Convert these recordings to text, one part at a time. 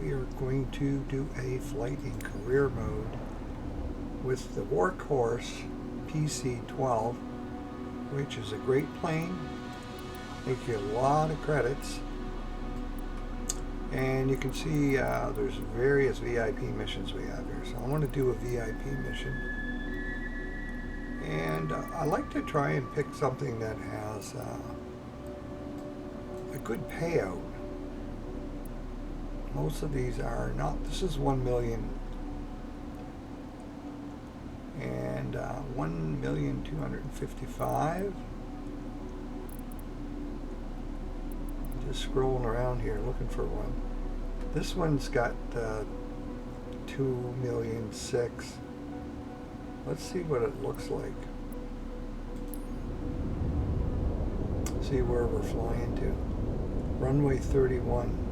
we are going to do a flight in career mode with the Workhorse PC-12, which is a great plane. Make you a lot of credits. And you can see there's various VIP missions we have here. So I want to do a VIP mission. And I like to try and pick something that has a good payout. Most of these are not. This is 1 million and 1,255,000. Just scrolling around here looking for one. This one's got 2,000,006. Let's see what it looks like. See where we're flying to. Runway 31,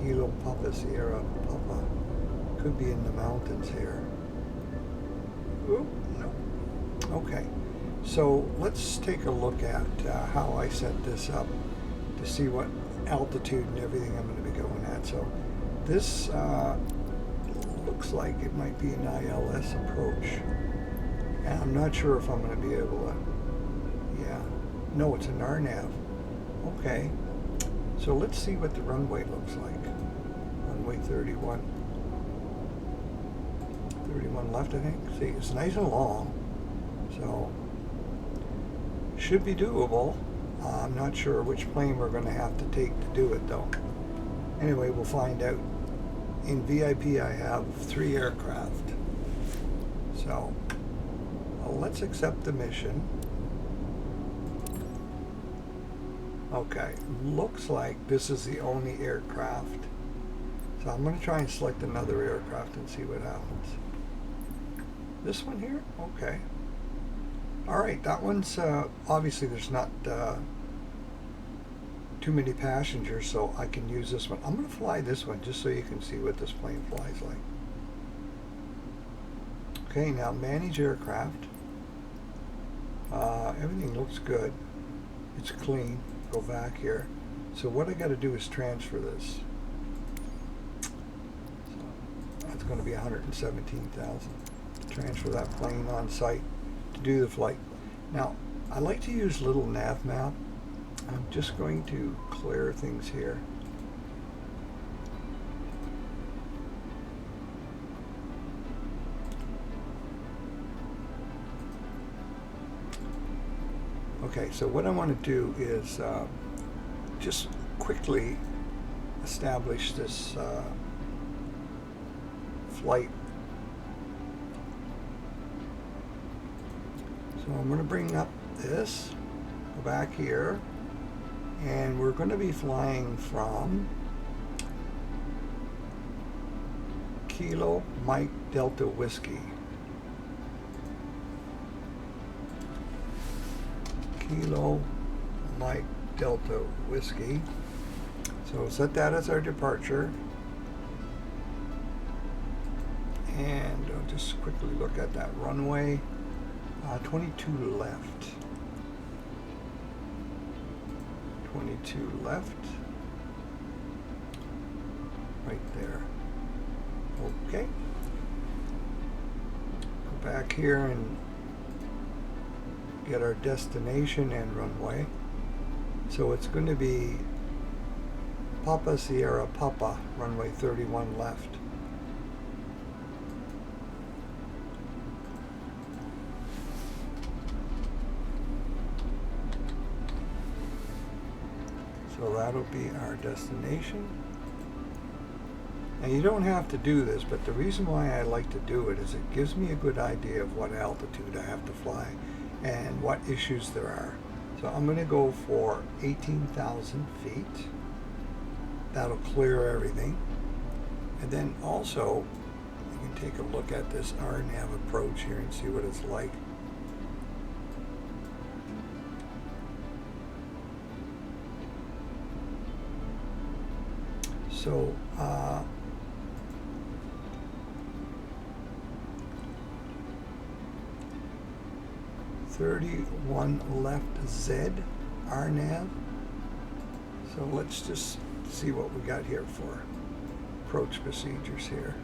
Kilo Papa Sierra Papa. Could be in the mountains here. Oop, no. Okay, so let's take a look at how I set this up to see what altitude and everything I'm going to be going at. So this looks like it might be an ILS approach. And I'm not sure if I'm going to be able to, yeah, no, it's an RNAV. Okay, so let's see what the runway looks like. Runway 31. 31 left, I think. See, it's nice and long, so should be doable. I'm not sure which plane we're going to have to take to do it, though. Anyway, we'll find out. In VIP, I have 3 aircraft. So, let's accept the mission. Okay, looks like this is the only aircraft. So I'm going to try and select another aircraft and see what happens. This one here? Okay. Alright, that one's, obviously there's not too many passengers, so I can use this one. I'm going to fly this one just so you can see what this plane flies like. Okay, now manage aircraft. Everything looks good. It's clean. Go back here. So what I got to do is transfer this. So that's going to be 117,000. Transfer that plane on site to do the flight. Now, I like to use little nav map. I'm just going to clear things here. Okay, so what I want to do is just quickly establish this flight. So I'm going to bring up this, go back here, and we're going to be flying from Kilo Mike Delta Whiskey. Kilo Mike Delta Whiskey. So set that as our departure. And I'll just quickly look at that runway. 22 left. 22 left. Right there. Okay. Go back here and get our destination and runway. So it's going to be Papa Sierra Papa, runway 31 left. So that'll be our destination. And you don't have to do this, but the reason why I like to do it is it gives me a good idea of what altitude I have to fly and what issues there are. So I'm going to go for 18,000 feet. That'll clear everything. And then also, you can take a look at this RNAV approach here and see what it's like. So, 31 left Z, RNAV. So let's just see what we got here for. approach procedures here.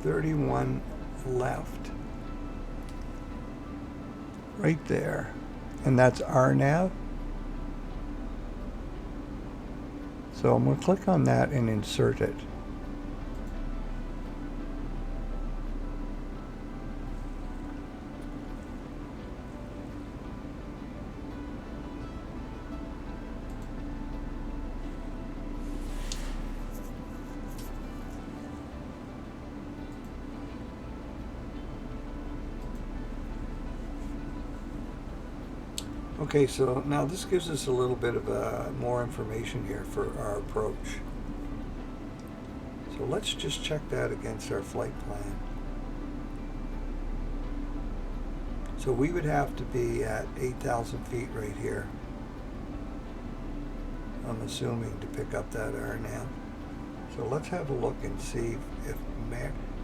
"31 left." Right there. And that's RNAV. So I'm going to click on that and insert it. Okay, so now this gives us a little bit of more information here for our approach. So let's just check that against our flight plan. So we would have to be at 8,000 feet right here, I'm assuming, to pick up that RNAV. So let's have a look and see if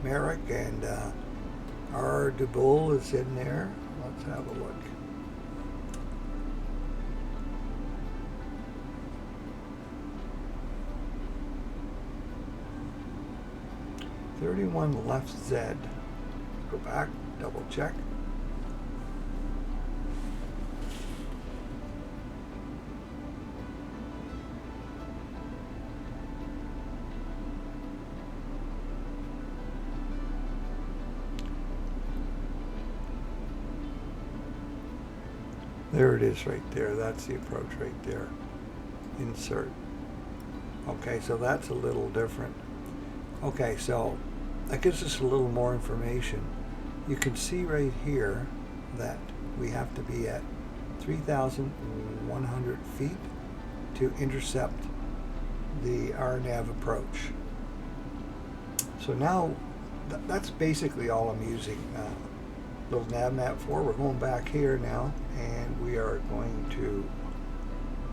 Merrick and R. DeBull is in there. Let's have a look. "31 left Z." Go back, double check. There it is right there. That's the approach right there. Insert. Okay, so that's a little different. Okay, so that gives us a little more information. You can see right here that we have to be at 3,100 feet to intercept the RNAV approach. So now that's basically all I'm using little nav map for. We're going back here now, and we are going to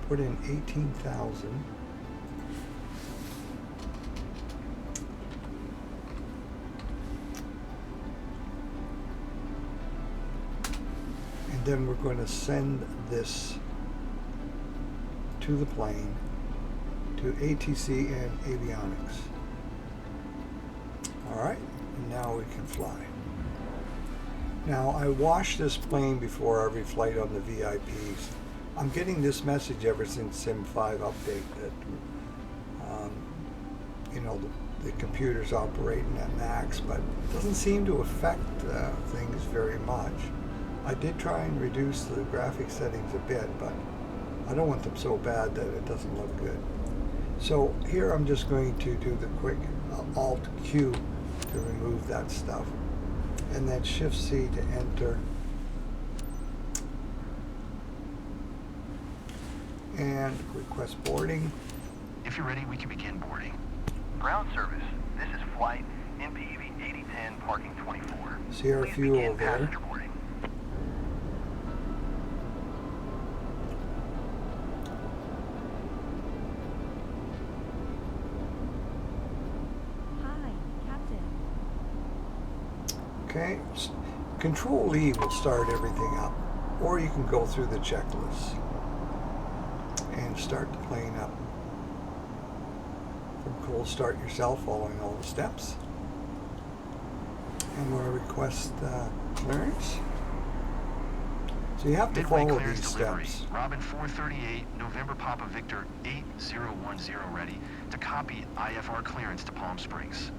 put in 18,000. And then we're going to send this to the plane, to ATC and avionics. All right, and now we can fly. Now, I wash this plane before every flight on the VIPs. I'm getting this message ever since Sim 5 update that, you know, the computer's operating at max, but it doesn't seem to affect things very much. I did try and reduce the graphic settings a bit, but I don't want them so bad that it doesn't look good. So here I'm just going to do the quick Alt-Q to remove that stuff. And then Shift-C to enter. And request boarding. If you're ready, we can begin boarding. Ground service, this is flight MPEV 8010, parking 24. Sierra Please Fuel begin there. passenger boarding. Hi, Captain. Okay, Control-E will start everything up, or you can go through the checklist and start the plane up. From cold start yourself, following all the steps. And we'll request clearance. So you have to Midway follow clearance these delivery. steps. Robin 438, November Papa Victor 8010 ready to copy IFR clearance to Palm Springs.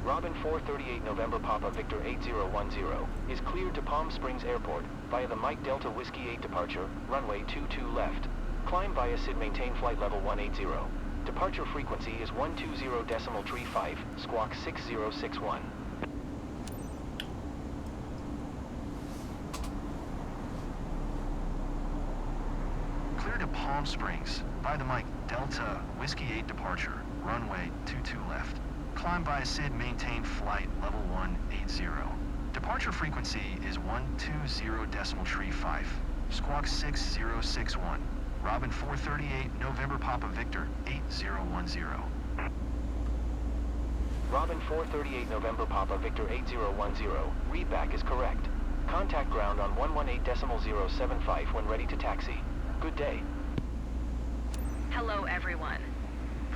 Robin 438 November Papa Victor 8010 is cleared to Palm Springs Airport via the Mike Delta Whiskey 8 departure, runway 22 left. Climb via SID maintain flight level 180. Departure frequency is 120.35, squawk 6061. Clear to Palm Springs by the Mike Delta Whiskey 8 departure, runway 22 left. Climb via SID maintain flight level 180. Departure frequency is 120.35, squawk 6061. Robin 438 November Papa Victor 8010. Robin 438 November Papa Victor 8010. Readback is correct. Contact ground on 118.075 when ready to taxi. Good day. Hello, everyone.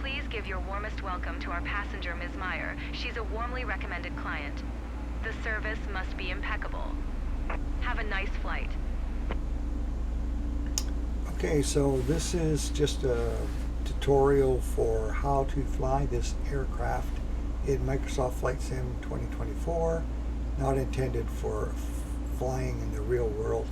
Please give your warmest welcome to our passenger, Ms. Meyer. She's a warmly recommended client. The service must be impeccable. Have a nice flight. Okay, so this is just a tutorial for how to fly this aircraft in Microsoft Flight Sim 2024. Not intended for flying in the real world.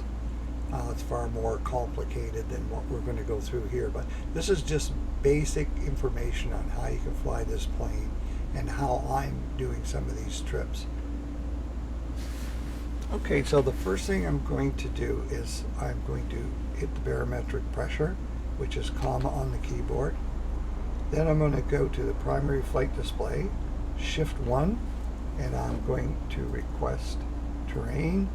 It's far more complicated than what we're going to go through here, but this is just basic information on how you can fly this plane and how I'm doing some of these trips. Okay, so the first thing I'm going to do is I'm going to hit the barometric pressure, which is comma on the keyboard. Then I'm going to go to the primary flight display, shift 1, and I'm going to request terrain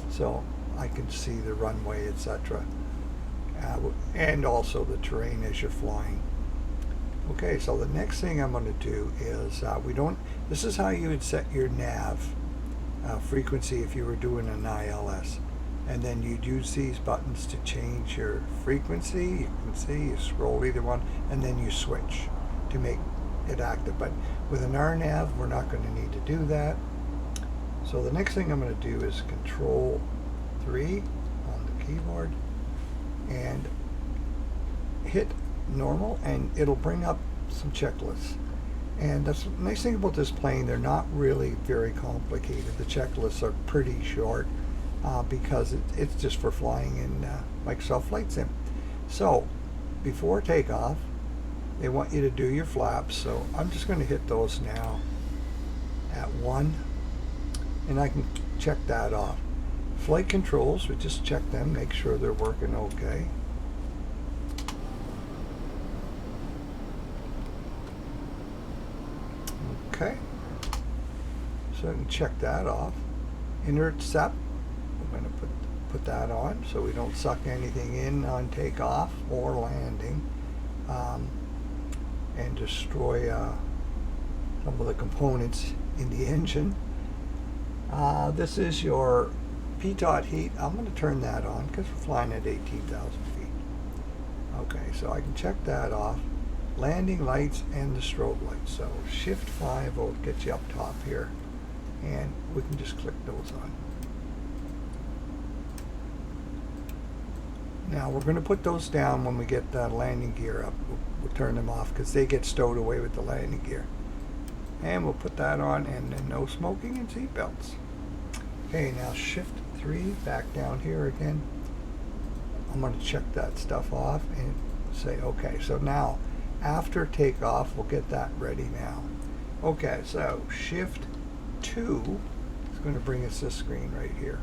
so I can see the runway, etc. And also the terrain as you're flying. Okay, so the next thing I'm going to do is this is how you would set your nav frequency if you were doing an ILS. And then you'd use these buttons to change your frequency. You can see, you scroll either one, and then you switch to make it active. But with an RNAV, we're not going to need to do that. So the next thing I'm going to do is Control 3 on the keyboard and hit normal, and it'll bring up some checklists. And that's the nice thing about this plane, they're not really very complicated. The checklists are pretty short because it's just for flying in Microsoft Flight Sim. So before takeoff, they want you to do your flaps, so I'm just going to hit those now at 1, and I can check that off. Flight controls, we just check them, make sure they're working okay. Okay, so I can check that off. Intercept, we're going to put that on so we don't suck anything in on takeoff or landing and destroy some of the components in the engine. This is your pitot heat. I'm going to turn that on because we're flying at 18,000 feet. Okay, so I can check that off. Landing lights and the strobe lights. So shift 5 will get you up top here, and we can just click those on. Now we're going to put those down when we get the landing gear up. We'll turn them off because they get stowed away with the landing gear. And we'll put that on, and then no smoking and seat belts. Okay, now shift 3 back down here again. I'm going to check that stuff off and say okay. So now after takeoff, we'll get that ready now. Okay, so shift 2 is going to bring us this screen right here.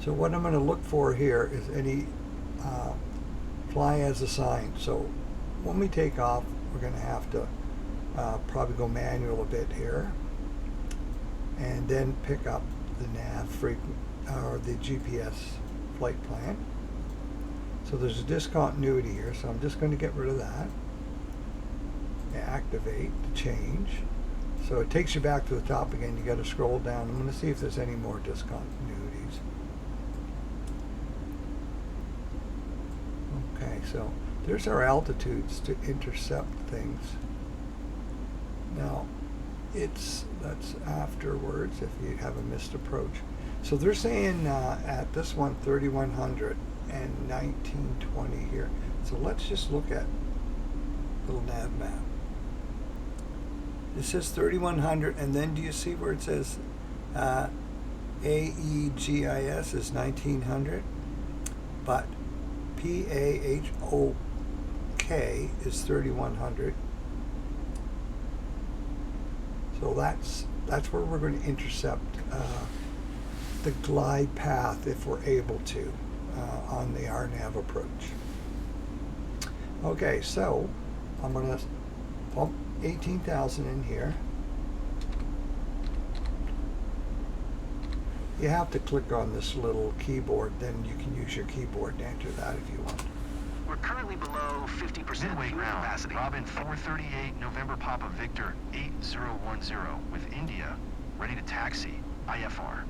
So what I'm going to look for here is any fly as assigned. So when we take off, we're going to have to probably go manual a bit here, and then pick up the nav or the GPS flight plan. So there's a discontinuity here, so I'm just going to get rid of that. Activate the change. So it takes you back to the top again. You got to scroll down. I'm going to see if there's any more discontinuities. Okay, so there's our altitudes to intercept things. Now, that's afterwards if you have a missed approach. So they're saying at this one 3100 and 1920 here. So let's just look at little nav map. It says 3100, and then do you see where it says AEGIS is 1900, but PAHOK is 3100. So that's where we're going to intercept the glide path if we're able to on the RNAV approach. Okay, so I'm going to pump 18,000 in here. You have to click on this little keyboard, then you can use your keyboard to enter that if you want. We're currently below 50% midway ground capacity. Robin 438 November Papa Victor 8010 with India, ready to taxi. IFR.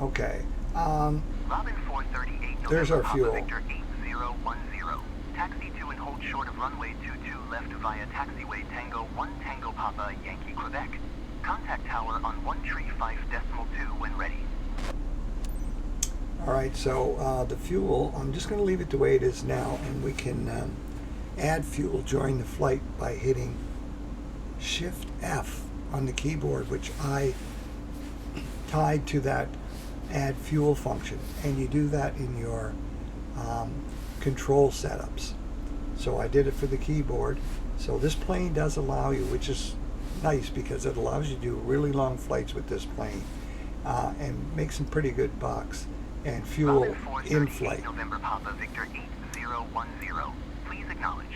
Okay. Robin 438 There's November our fuel. Papa Victor 8010. Taxi to and hold short of runway 22 left via taxiway Tango 1 Tango Papa Yankee Quebec. Contact tower on 135.2 when ready. All right, so the fuel, I'm just going to leave it the way it is now, and we can add fuel during the flight by hitting Shift F on the keyboard, which I tied to that add fuel function, and you do that in your control setups. So I did it for the keyboard. So this plane does allow you, which is nice because it allows you to do really long flights with this plane and make some pretty good bucks and fuel Robin 438 in flight. November Papa Victor 8010. Please acknowledge.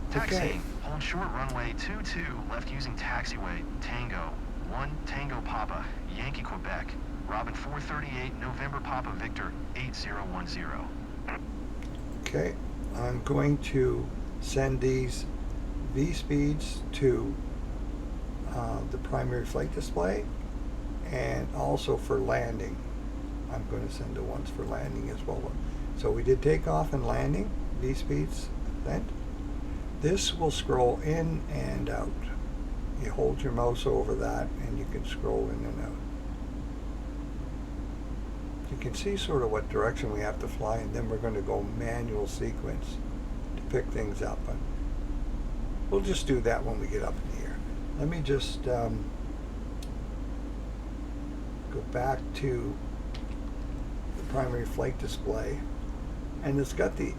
Taxi. Okay. Hold short runway 22 left using taxiway Tango 1 Tango Papa Yankee Quebec. Robin 438 November Papa Victor 8010. Okay, I'm going to send these V speeds to the primary flight display, and also for landing. I'm going to send the ones for landing as well. So we did takeoff and landing, V speeds sent. This will scroll in and out. You hold your mouse over that and you can scroll in and out. You can see sort of what direction we have to fly, and then we're going to go manual sequence to pick things up. And we'll just do that when we get up in the air. Let me just go back to the primary flight display, and it's got the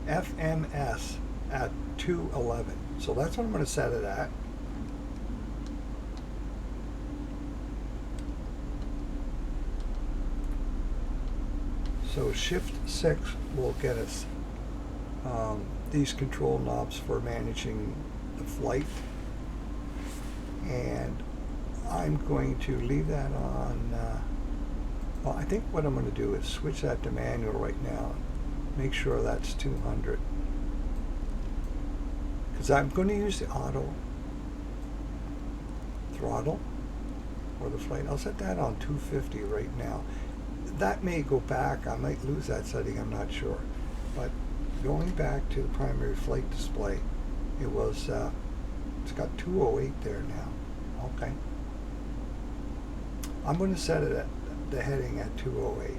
FMS at 211. So that's what I'm going to set it at. So Shift 6 will get us these control knobs for managing the flight. And I'm going to leave that on, well, I think what I'm going to do is switch that to manual right now. Make sure that's 200. Because I'm going to use the auto throttle for the flight. I'll set that on 250 right now. That may go back. I might lose that setting. I'm not sure. But going back to the primary flight display, it was, it's got 208 there now. Okay. I'm going to set it at the heading at 208.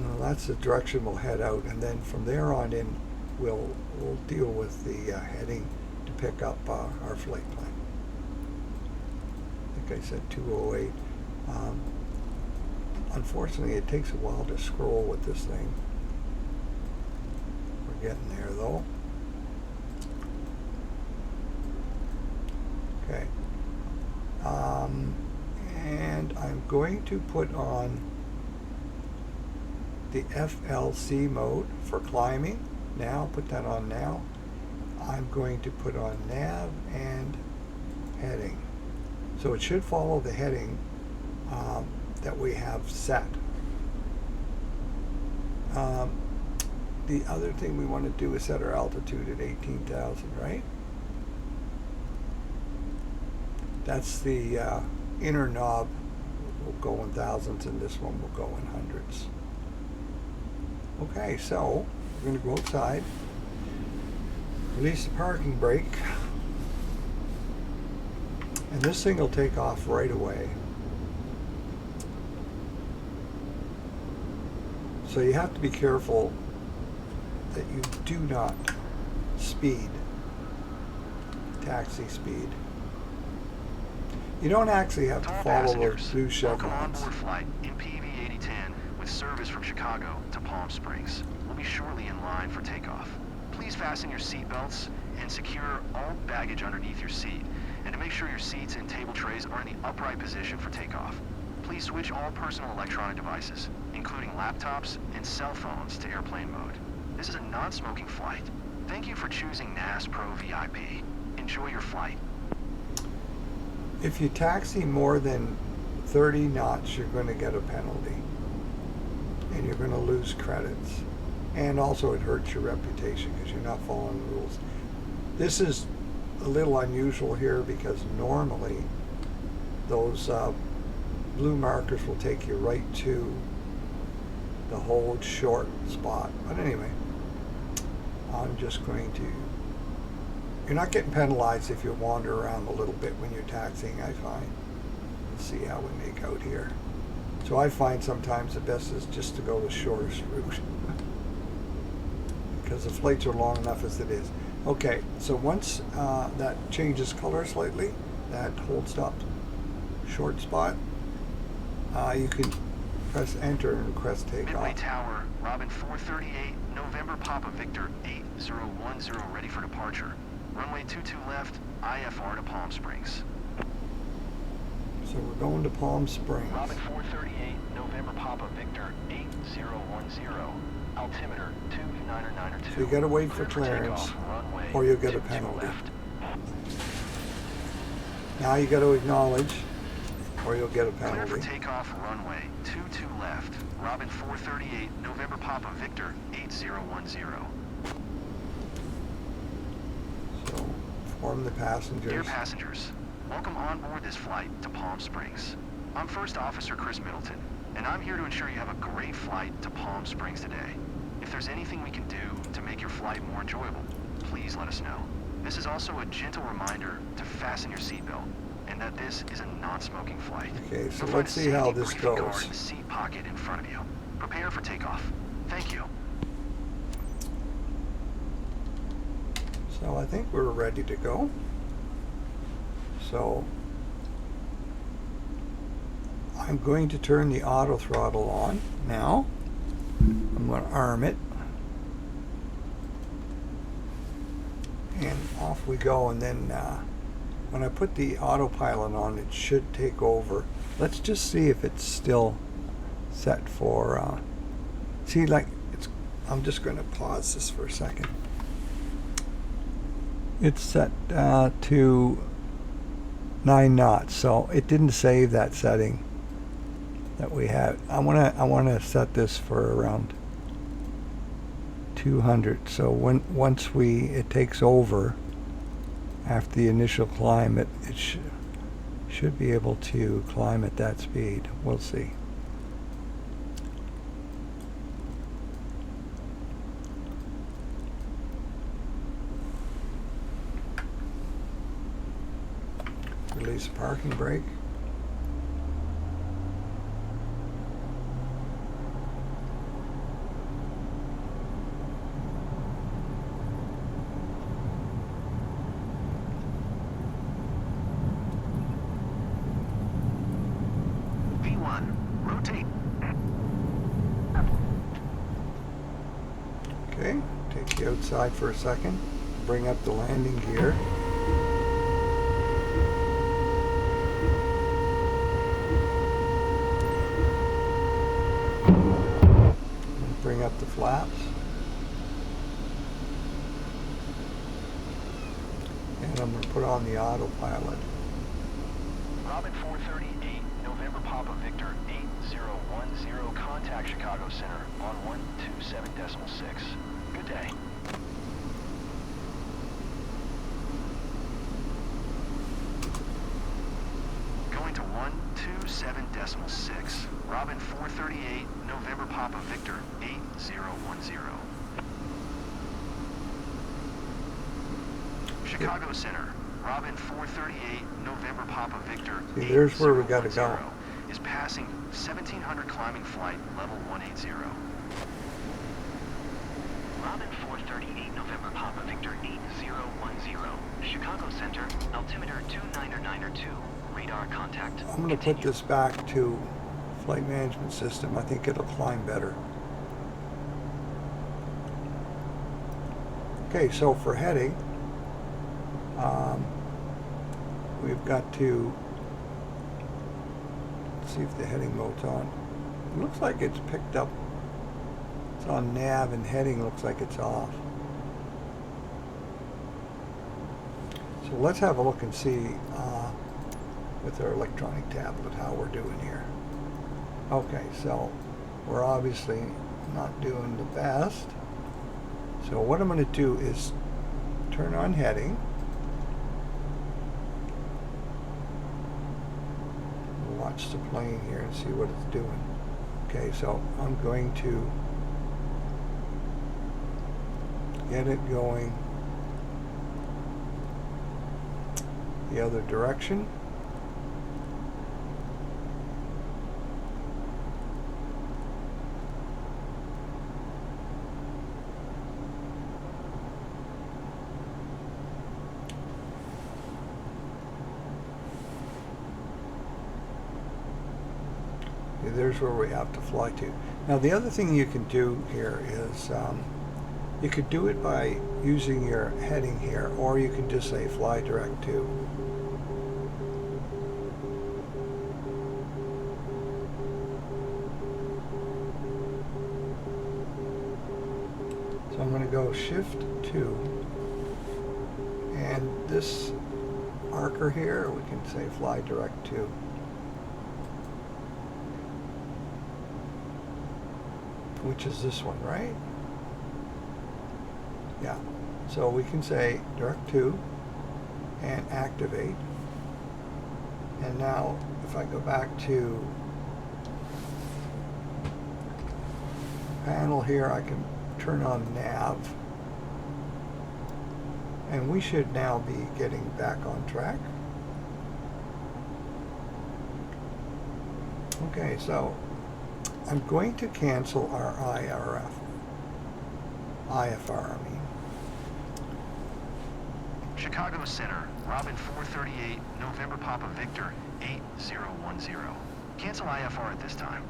Now that's the direction we'll head out, and then from there on in, we'll deal with the heading to pick up our flight plan. I think I said 208. Unfortunately, it takes a while to scroll with this thing. We're getting there though. Okay. And I'm going to put on the FLC mode for climbing. Now, put that on now. I'm going to put on nav and heading. So it should follow the heading that we have set. The other thing we want to do is set our altitude at 18,000, right? That's the inner knob will go in thousands, and this one will go in hundreds. Okay, so we're going to go outside, release the parking brake, and this thing will take off right away. So you have to be careful that you do not speed, taxi speed. You don't actually have to follow those blue chevrons. Welcome onboard flight MPV 8010 with service from Chicago to Palm Springs. We'll be shortly in line for takeoff. Please fasten your seat belts and secure all baggage underneath your seat. And to make sure your seats and table trays are in the upright position for takeoff. Please switch all personal electronic devices, including laptops and cell phones, to airplane mode. This is a non-smoking flight. Thank you for choosing NAS Pro VIP. enjoy your flight. If you taxi more than 30 knots, you're going to get a penalty. And you're going to lose credits. And also it hurts your reputation because you're not following the rules. This is a little unusual here because normally those blue markers will take you right to the hold short spot. But anyway, I'm just going to... You're not getting penalized if you wander around a little bit when you're taxiing, I find. Let's see how we make out here. So I find sometimes the best is just to go the shortest route. Because the flights are long enough as it is. Okay, so once that changes color slightly, that hold stop short spot, you can press enter and request takeoff. Midway Tower, Robin 438, November Papa Victor 8010, ready for departure. Runway 22 left, IFR to Palm Springs. So we're going to Palm Springs. Robin 438, November Papa Victor 8010, altimeter 2992. So you gotta wait for clearance, or you'll get a penalty. Now you gotta acknowledge, or you'll get a Clear for penalty. takeoff, runway 22 left. Robin 438, November Papa Victor 8010. So inform the Dear passengers. passengers, welcome on board this flight to Palm Springs. I'm First Officer Chris Middleton, and I'm here to ensure you have a great flight to Palm Springs today. If there's anything we can do to make your flight more enjoyable, please let us know. This is also a gentle reminder to fasten your seatbelt, and that this is a non-smoking flight. Okay, so You'll find let's a see how safety this briefing goes. card in the seat pocket in front of you. Prepare for takeoff. Thank you. So I think we're ready to go. So I'm going to turn the auto throttle on now. I'm going to arm it. And off we go. And then when I put the autopilot on, it should take over. Let's just see if it's still set for... see, like, I'm just going to pause this for a second. It's set to 9 knots, so it didn't save that setting that we had. I wanna set this for around 200. So once it takes over after the initial climb, it should be able to climb at that speed. We'll see. Release the parking brake. V1, rotate. Okay, take you outside for a second. Bring up the landing gear. Bring up the flaps. And I'm going to put on the autopilot. Robin 438, November Papa Victor 8010, contact Chicago Center on 127.6. Good day. Going to 127.6. Robin 438, November Papa Victor 8010. Chicago Center, Robin 438, November Papa Victor See, there's where we gotta go. 8010 is passing 1700 climbing flight level 180. Robin 438, November Papa Victor 8010. Chicago Center, altimeter 2992. Radar contact. I'm going to put this back to flight management system. I think it'll climb better. Okay, so for heading, we've got to see if the heading mode's on. It looks like it's picked up. It's on nav, and heading looks like it's off. So let's have a look and see with our electronic tablet how we're doing here. Okay, so we're obviously not doing the best. So what I'm going to do is turn on heading. Watch the plane here and see what it's doing. Okay, so I'm going to get it going the other direction. There's where we have to fly to. Now the other thing you can do here is you could do it by using your heading here, or you can just say fly direct to. So I'm going to go shift 2, and this marker here we can say fly direct to. Which is this one, right? Yeah. So we can say direct to and activate. And now if I go back to panel here, I can turn on nav. And we should now be getting back on track. Okay, so I'm going to cancel our IFR, I mean. Chicago Center, Robin 438, November Papa Victor 8010. Cancel IFR at this time.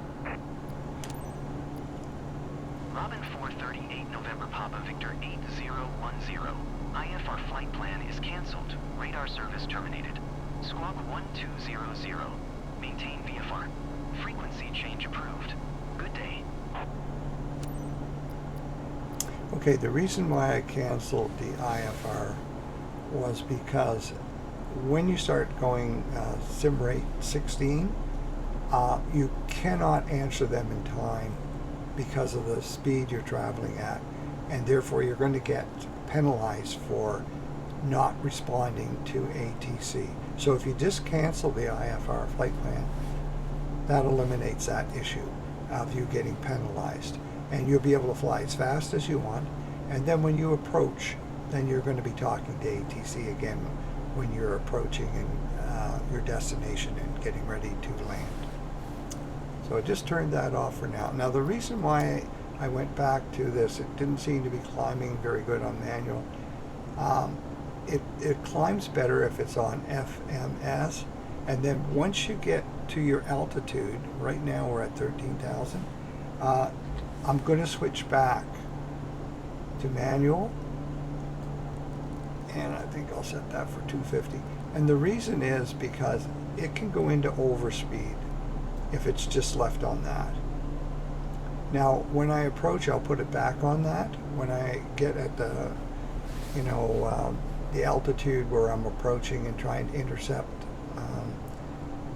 Robin 438, November Papa Victor 8010. IFR flight plan is canceled. Radar service terminated. Squawk 1200. Maintain VFR. Frequency change approved. Good day. Okay, the reason why I canceled the IFR was because when you start going sim rate 16, you cannot answer them in time because of the speed you're traveling at, and therefore you're going to get penalized for not responding to ATC. So if you just cancel the IFR flight plan, that eliminates that issue of you getting penalized, and you'll be able to fly as fast as you want, and then when you approach, then you're going to be talking to ATC again when you're approaching your destination and getting ready to land. So I just turned that off for now. Now the reason why I went back to this, it didn't seem to be climbing very good on manual. It climbs better if it's on FMS, and then once you get to your altitude, right now we're at 13,000, I'm going to switch back to manual, and I think I'll set that for 250. And the reason is because it can go into overspeed if it's just left on that. Now when I approach, I'll put it back on that. When I get at the the altitude where I'm approaching and trying to intercept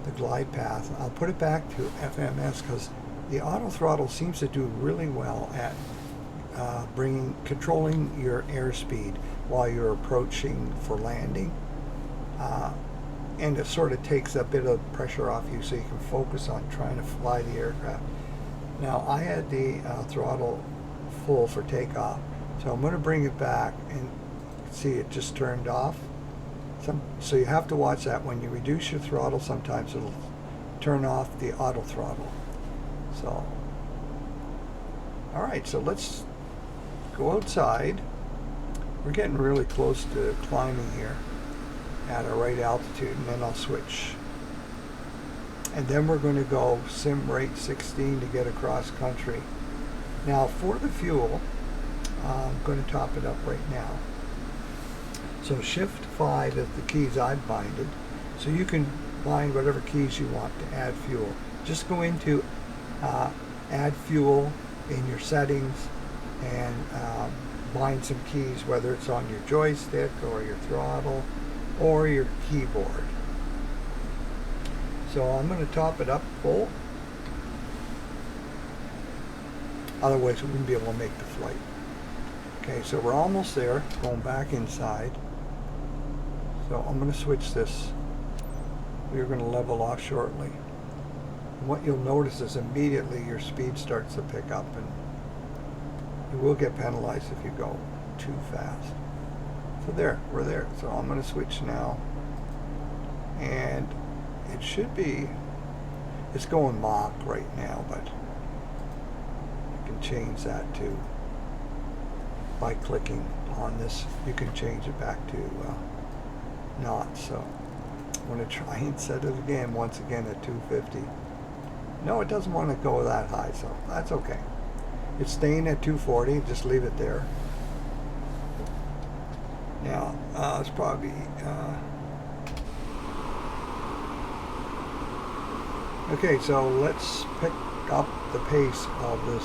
the glide path, I'll put it back to FMS, because the auto throttle seems to do really well at controlling your airspeed while you're approaching for landing, and it sort of takes a bit of pressure off you so you can focus on trying to fly the aircraft. Now I had the throttle full for takeoff, so I'm going to bring it back, and see it just turned off. So you have to watch that. When you reduce your throttle, sometimes it'll turn off the auto throttle. So alright, so let's go outside. We're getting really close to climbing here at a right altitude, and then I'll switch. And then we're going to go sim rate 16 to get across country. Now for the fuel, I'm going to top it up right now. So shift 5 is the keys I've binded. So you can bind whatever keys you want to add fuel. Just go into add fuel in your settings and bind some keys, whether it's on your joystick or your throttle or your keyboard. So I'm going to top it up full. Otherwise we wouldn't be able to make the flight. Okay, so we're almost there, going back inside. So I'm going to switch this. We're going to level off shortly. And what you'll notice is immediately your speed starts to pick up, and you will get penalized if you go too fast. So there, we're there. So I'm going to switch now. And it should be, it's going Mach right now, but you can change that to, by clicking on this, you can change it back to knots. So I'm going to try and set it again, once again at 250. No, it doesn't want to go that high, so that's okay. It's staying at 240, just leave it there. Now, it's probably, okay, so let's pick up the pace of this.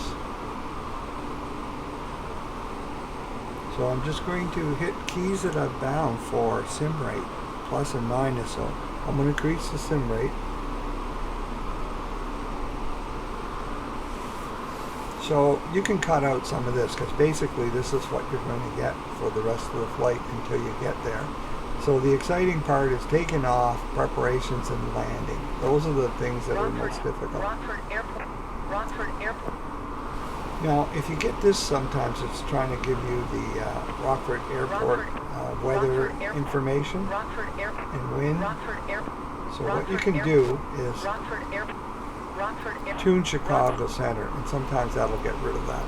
So I'm just going to hit keys that I've bound for sim rate, plus and minus. So I'm going to increase the sim rate. So you can cut out some of this, because basically this is what you're going to get for the rest of the flight until you get there. So the exciting part is taking off, preparations, and landing. Those are the things that are most difficult. Rockford Airport. Rockford Airport. Now, if you get this, sometimes it's trying to give you the Rockford Airport weather information and wind. So what you can do is tune Chicago Center, and sometimes that'll get rid of that.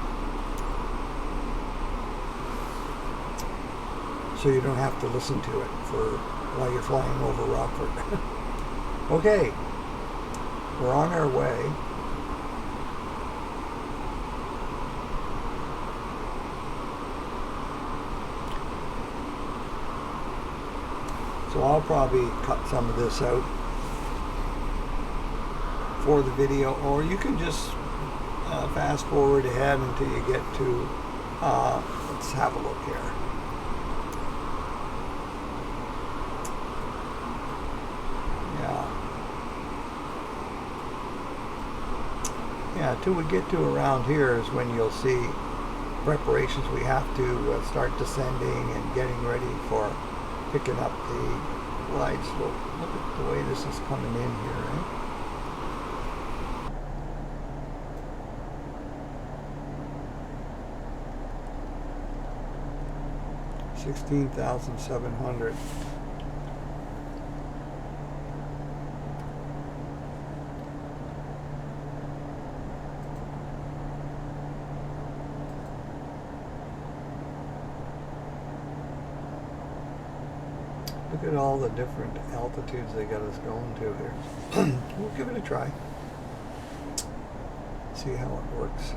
So you don't have to listen to it while you're flying over Rockford. Okay, we're on our way. So I'll probably cut some of this out for the video, or you can just fast forward ahead until you get to, let's have a look here. Yeah, until we get to around here is when you'll see preparations. We have to start descending and getting ready for picking up the glide slope. Look at the way this is coming in here, right? 16,700. Look at all the different altitudes they got us going to here. We'll give it a try. See how it works.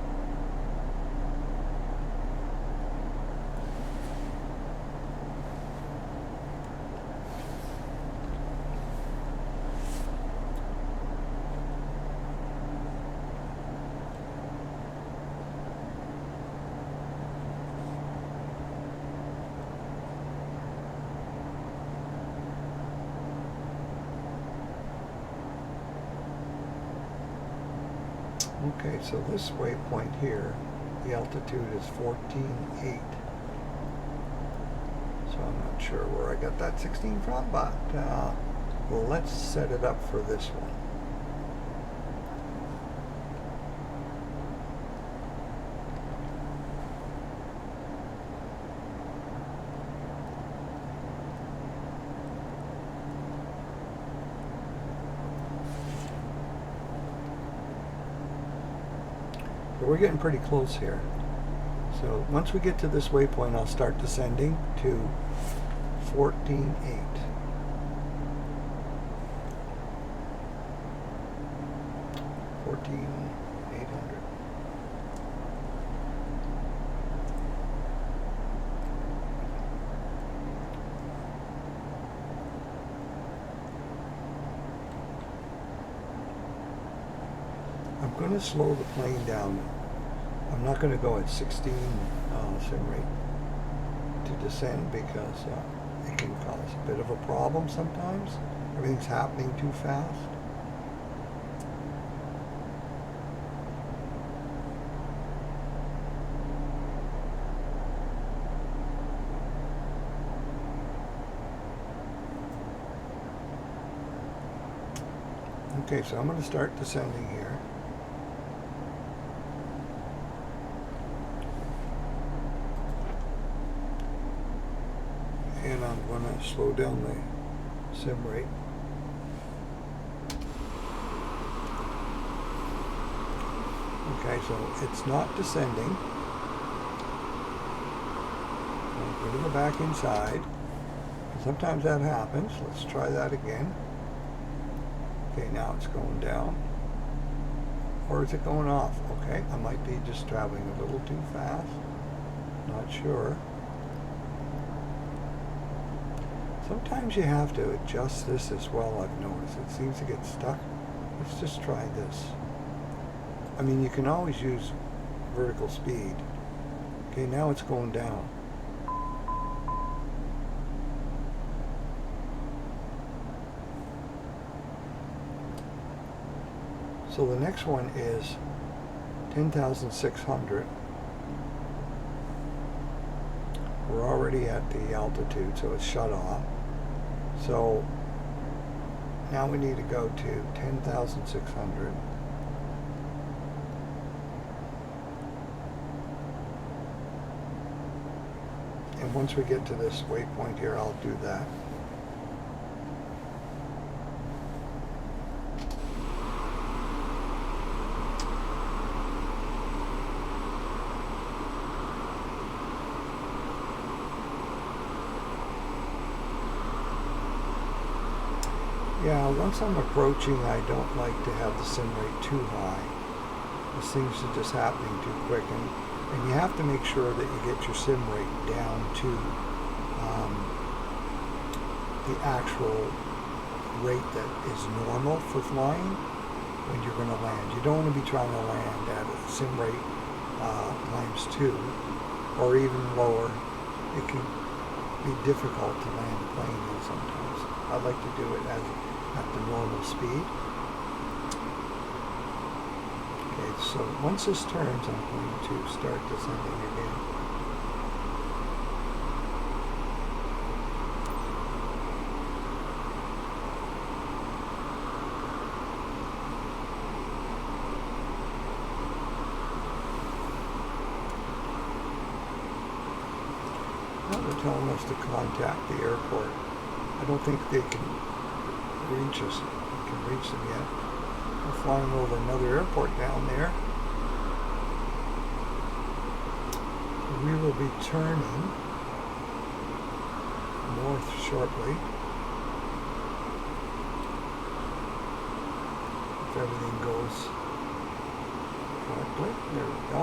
Okay, so this waypoint here, the altitude is 14.8. So I'm not sure where I got that 16 from, but well, let's set it up for this one. We're getting pretty close here. So once we get to this waypoint, I'll start descending to 14.8. I'm going to slow the plane down. I'm not going to go at 16 sim rate to descend because it can cause a bit of a problem sometimes. Everything's happening too fast. Okay, so I'm going to start descending here. And I'm going to slow down the sim rate. Okay, so it's not descending. I'm going to go back inside. Sometimes that happens. Let's try that again. Okay, now it's going down. Or is it going off? Okay, I might be just traveling a little too fast. Not sure. Sometimes you have to adjust this as well, I've noticed. It seems to get stuck. Let's just try this. I mean, you can always use vertical speed. Okay, now it's going down. So the next one is 10,600. We're already at the altitude, so it's shut off. So now we need to go to 10,600. And once we get to this waypoint here, I'll do that. Yeah, once I'm approaching, I don't like to have the sim rate too high. This things are just happening too quick, and you have to make sure that you get your sim rate down to the actual rate that is normal for flying when you're going to land. You don't want to be trying to land at a sim rate times 2 or even lower. It can be difficult to land a plane in sometimes. I like to do it at the normal speed. Okay, so once this turns, I'm going to start descending again. Now they're telling us to contact the airport. I don't think they can reach us. We can reach them yet. We're flying over another airport down there. We will be turning north shortly. If everything goes correctly. There we go.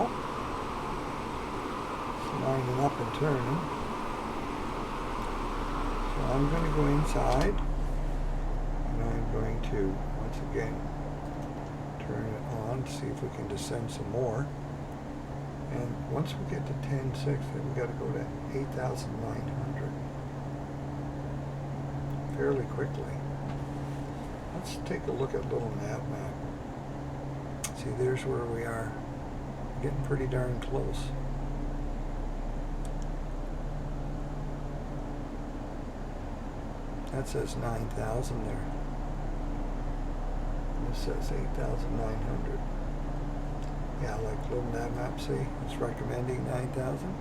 It's lining up and turning. So I'm going to go inside. And I'm going to, once again, turn it on to see if we can descend some more. And once we get to 10.6, then we got to go to 8,900 fairly quickly. Let's take a look at a little nav map. See, there's where we are. Getting pretty darn close. That says 9,000 there. This says 8,900. Yeah, like little nav map, see? It's recommending 9,000.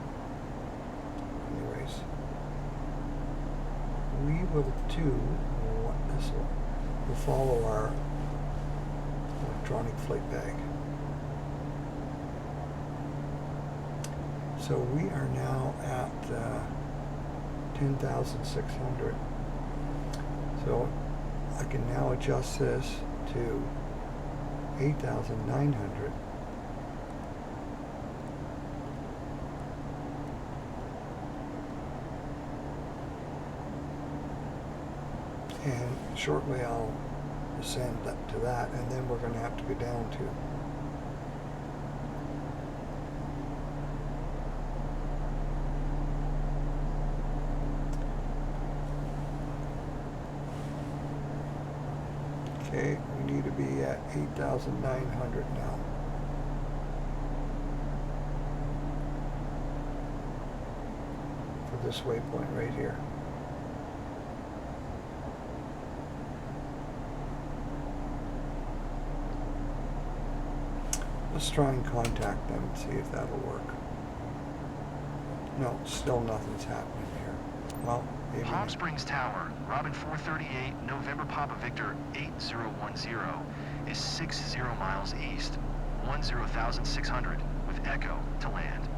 Anyways, we will do what this will. We'll follow our electronic flight bag. So we are now at 10,600. So I can now adjust this to 8,900. And shortly I'll ascend up to that, and then we're going to have to go down to Okay, we need to be at 8,900 now. For this waypoint right here. Let's try and contact them and see if that'll work. No, still nothing's happening here. Well, maybe. Palm Springs Tower, Robin 438, November Papa Victor 8010 is 60 miles east, 10,600 with Echo to land.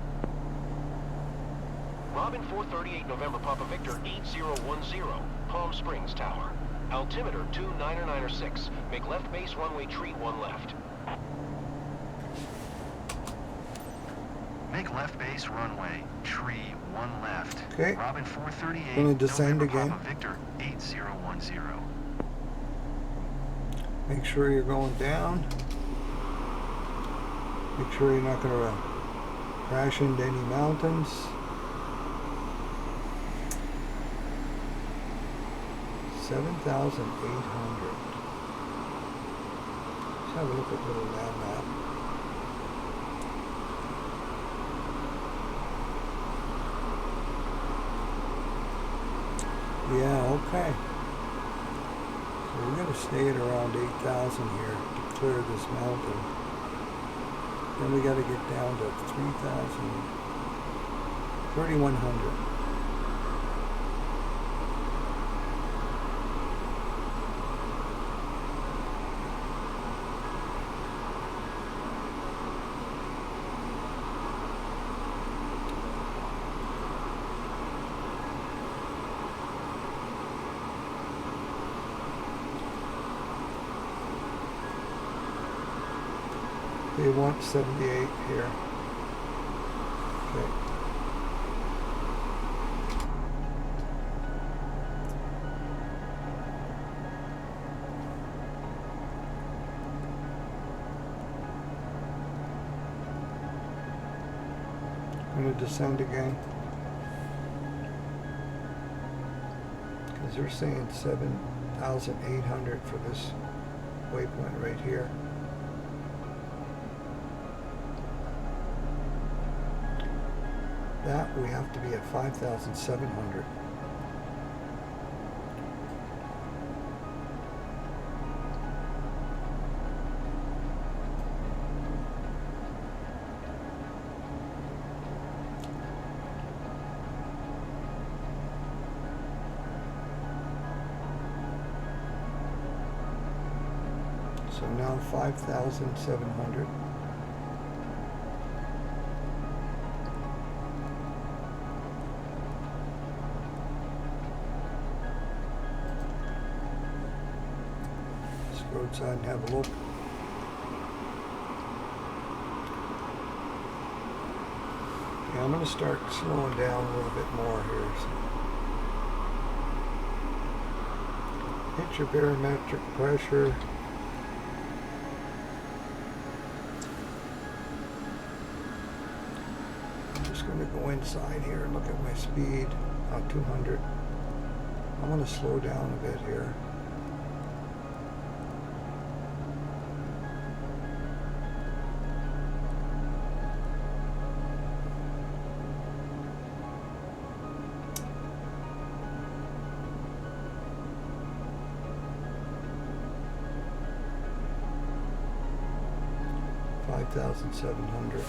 Robin 438 November Papa Victor 8010, Palm Springs Tower. Altimeter 2996. Make left base runway tree 1 left. Make left base runway, tree 1 left. Okay. Robin 438, Gonna descend November again. Papa Victor 8010. Make sure you're going down. Make sure you're not going to crash into any mountains. $7,800. Let's have a look at little land map. Yeah, okay. So we're going to stay at around 8,000 here to clear this mountain. Then we got to get down to 3,100. They want 78 here. Okay. I'm going to descend again. Because they're saying 7,800 for this waypoint right here. That we have to be at 5,700. So now 5,700. Go outside and have a look. Yeah, I'm going to start slowing down a little bit more here. So hit your barometric pressure. I'm just going to go inside here and look at my speed. 200. I'm going to slow down a bit here. $5,700,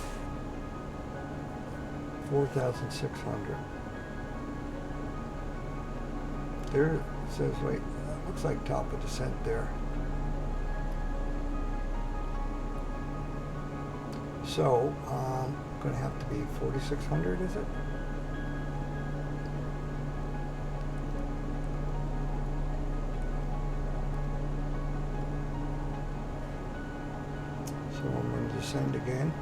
$4,600. There it says, wait, looks like top of descent there. So, going to have to be 4,600, is it? So I'm going to descend again.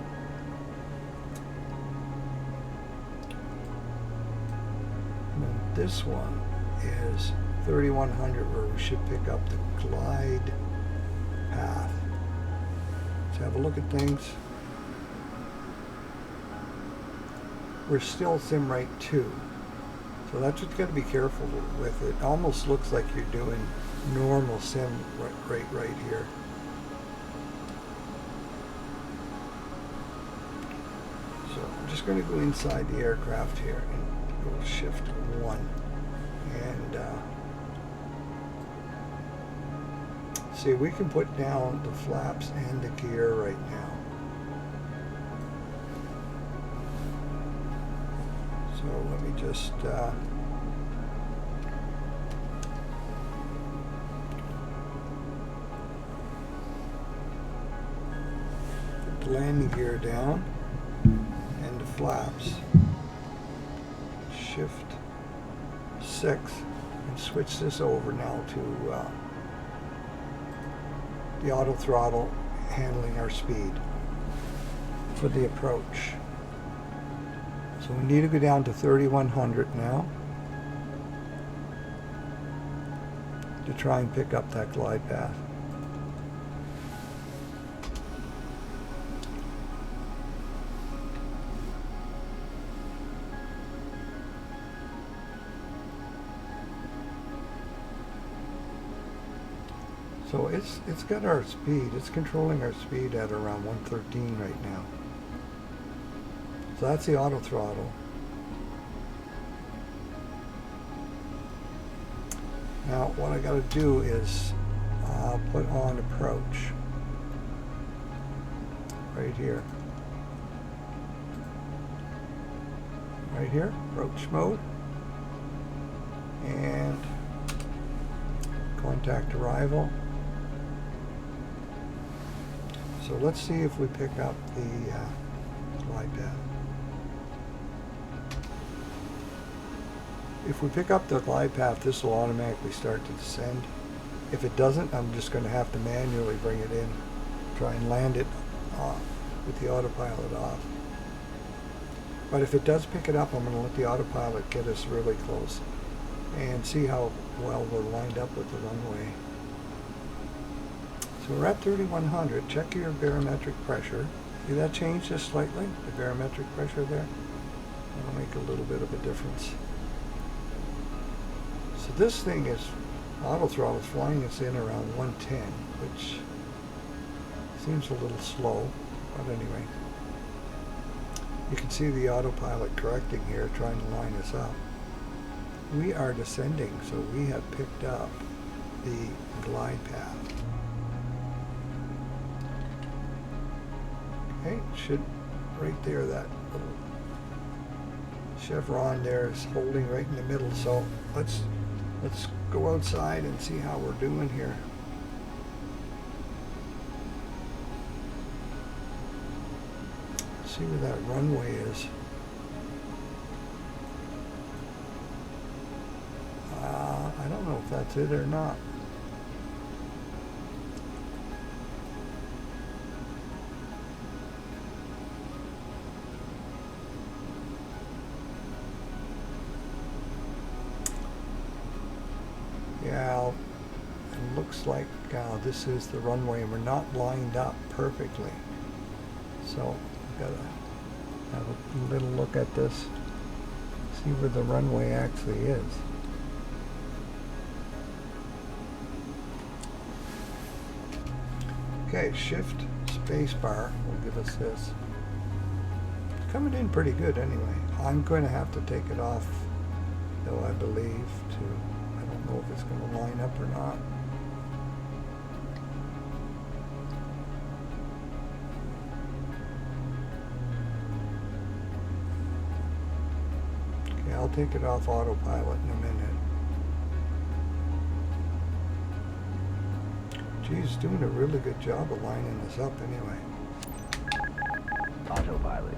And then this one is 3,100, where we should pick up the glide path. Let's have a look at things. We're still sim rate 2. So that's what you got to be careful with. It almost looks like you're doing normal sim rate right here. So I'm just going to go inside the aircraft here and go shift 1 and see, we can put down the flaps and the gear right now. So let me just put the landing gear down and the flaps. Shift 6 and switch this over now to the auto throttle, handling our speed for the approach. So we need to go down to 3100 now to try and pick up that glide path. So it's got our speed. It's controlling our speed at around 113 right now. So that's the auto throttle. Now what I got to do is put on approach right here. Right here, approach mode, and contact arrival. So let's see if we pick up the glide path. If we pick up the glide path, this will automatically start to descend. If it doesn't, I'm just going to have to manually bring it in, try and land it with the autopilot off. But if it does pick it up, I'm going to let the autopilot get us really close and see how well we're lined up with the runway. So we're at 3100. Check your barometric pressure. See that change just slightly? The barometric pressure there? That'll make a little bit of a difference. So this thing is, auto throttle is flying us in around 110, which seems a little slow, but anyway. You can see the autopilot correcting here, trying to line us up. We are descending, so we have picked up the glide path. Okay, should right there, that little chevron there is holding right in the middle, so let's go outside and see how we're doing here. See where that runway is. I don't know if that's it or not. Yeah, it looks like this is the runway, and we're not lined up perfectly. So we've got to have a little look at this, see where the runway actually is. Okay, shift spacebar will give us this. Coming in pretty good anyway. I'm going to have to take it off, though, I believe, I don't know if it's going to line up or not. Okay, I'll take it off autopilot in a minute. Geez, doing a really good job of lining this up anyway. Autopilot.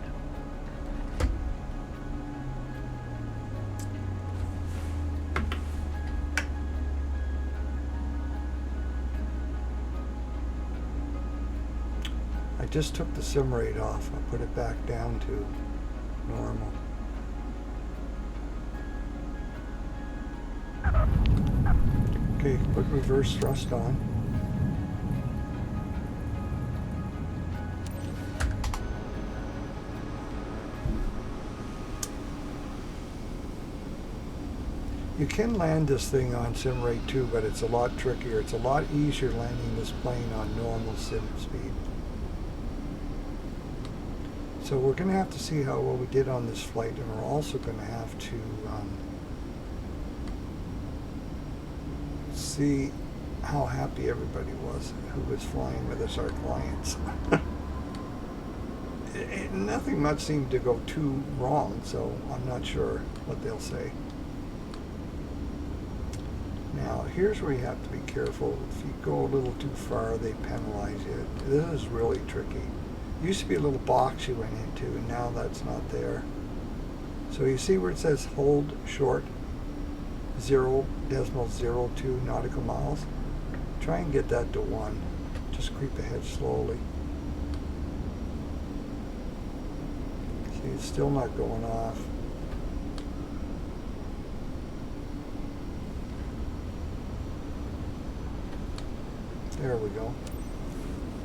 I just took the sim rate off. I put it back down to normal. Okay, put reverse thrust on. You can land this thing on sim rate too, but it's a lot trickier. It's a lot easier landing this plane on normal sim speed. So we're going to have to see how well we did on this flight, and we're also going to have to see how happy everybody was who was flying with us, our clients. Nothing much seemed to go too wrong, so I'm not sure what they'll say. Now, here's where you have to be careful. If you go a little too far, they penalize you. This is really tricky. It used to be a little box you went into, and now that's not there. So you see where it says hold short 0.02 nautical miles? Try and get that to 1. Just creep ahead slowly. See, it's still not going off. There we go.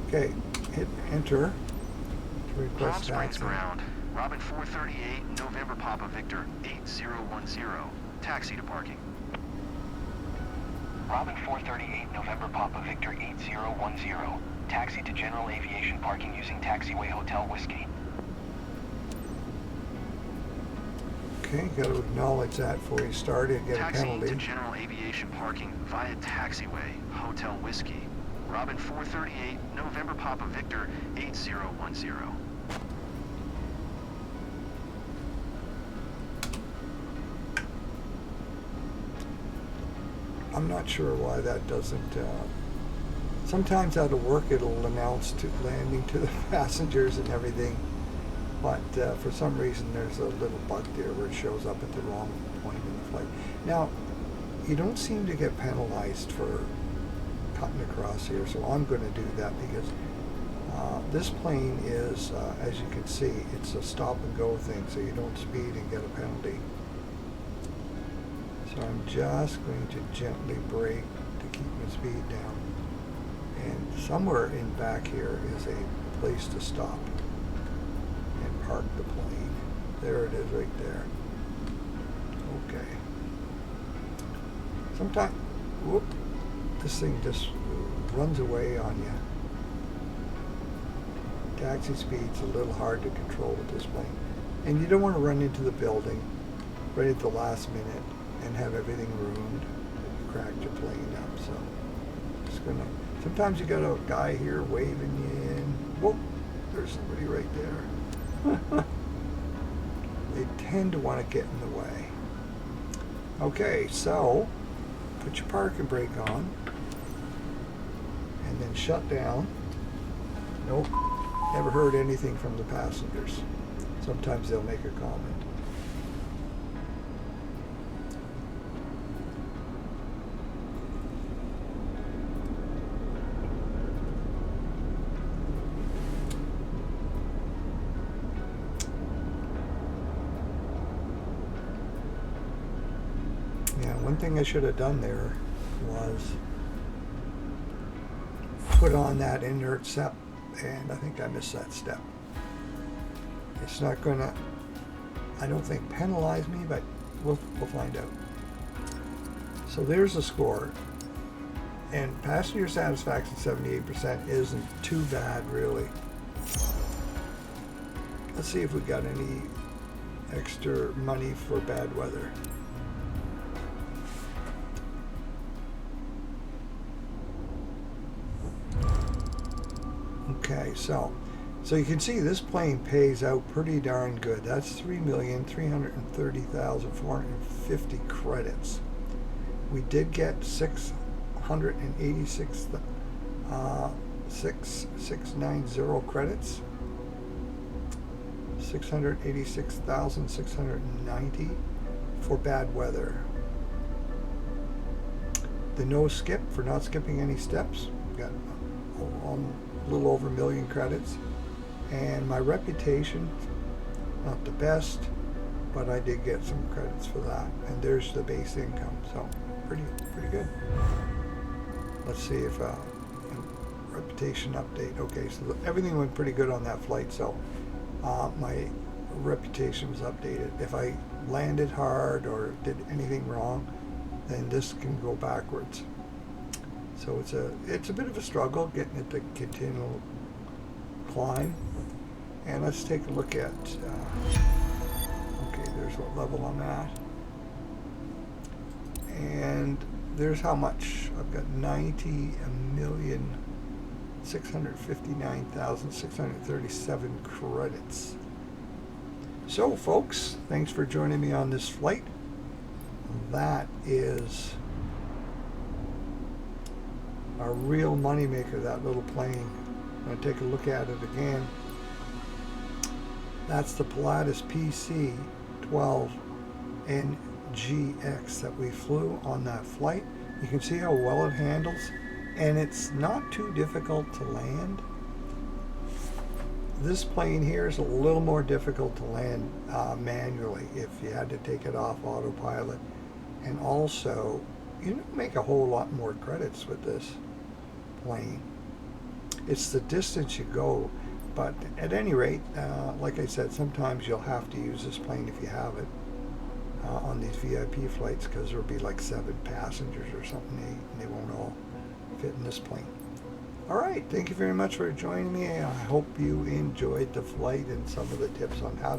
Okay, hit enter to Palm request Springs taxi. ground. Robin 438, November Papa Victor 8010. Taxi to parking. Robin 438, November Papa Victor 8010. Taxi to general aviation parking using taxiway Hotel Whiskey. Okay, got to acknowledge that before you start. You get a Taxiing to penalty. general aviation parking via taxiway Hotel Whiskey. Robin 438, November Papa Victor 8010. I'm not sure why that doesn't. Sometimes that'll work. It'll announce to landing to the passengers and everything. But for some reason, there's a little bug there where it shows up at the wrong point in the flight. Now, you don't seem to get penalized for cutting across here, so I'm going to do that because this plane is, as you can see, it's a stop and go thing, so you don't speed and get a penalty. So I'm just going to gently brake to keep my speed down. And somewhere in back here is a place to stop and park the plane. There it is right there. Okay. Sometimes, whoop, this thing just runs away on you. Taxi speed's a little hard to control with this plane. And you don't want to run into the building right at the last minute and have everything ruined. You cracked your plane up, so just gonna. Sometimes you got a guy here waving you in. Whoop! There's somebody right there. They tend to want to get in the way. Okay, so put your parking brake on, and then shut down. Nope, never heard anything from the passengers. Sometimes they'll make a comment. One thing I should have done there was put on that inert step, and I think I missed that step. It's not gonna, I don't think, penalize me, but we'll find out. So there's the score, and passenger satisfaction 78% isn't too bad really. Let's see if we got any extra money for bad weather. Okay, so you can see this plane pays out pretty darn good. That's 3,330,450 credits. We did get 690 credits. 686,690 for bad weather. The no skip for not skipping any steps. Got a little over 1 million credits. And my reputation, not the best, but I did get some credits for that. And there's the base income, so pretty good. Let's see if reputation update. Okay, so everything went pretty good on that flight, so my reputation was updated. If I landed hard or did anything wrong, then this can go backwards. So it's a bit of a struggle getting it to continual climb. And let's take a look at, okay, there's what level I'm at. And there's how much. I've got 90,659,637 credits. So folks, thanks for joining me on this flight. That is a real moneymaker, that little plane. I'm going to take a look at it again. That's the Pilatus PC-12 NGX that we flew on that flight. You can see how well it handles, and it's not too difficult to land. This plane here is a little more difficult to land manually if you had to take it off autopilot. And also, you don't make a whole lot more credits with this plane. It's the distance you go. But at any rate, like I said, sometimes you'll have to use this plane if you have it on these VIP flights, because there'll be like 7 passengers or something, and they won't all fit in this plane. All right, thank you very much for joining me. I hope you enjoyed the flight and some of the tips on how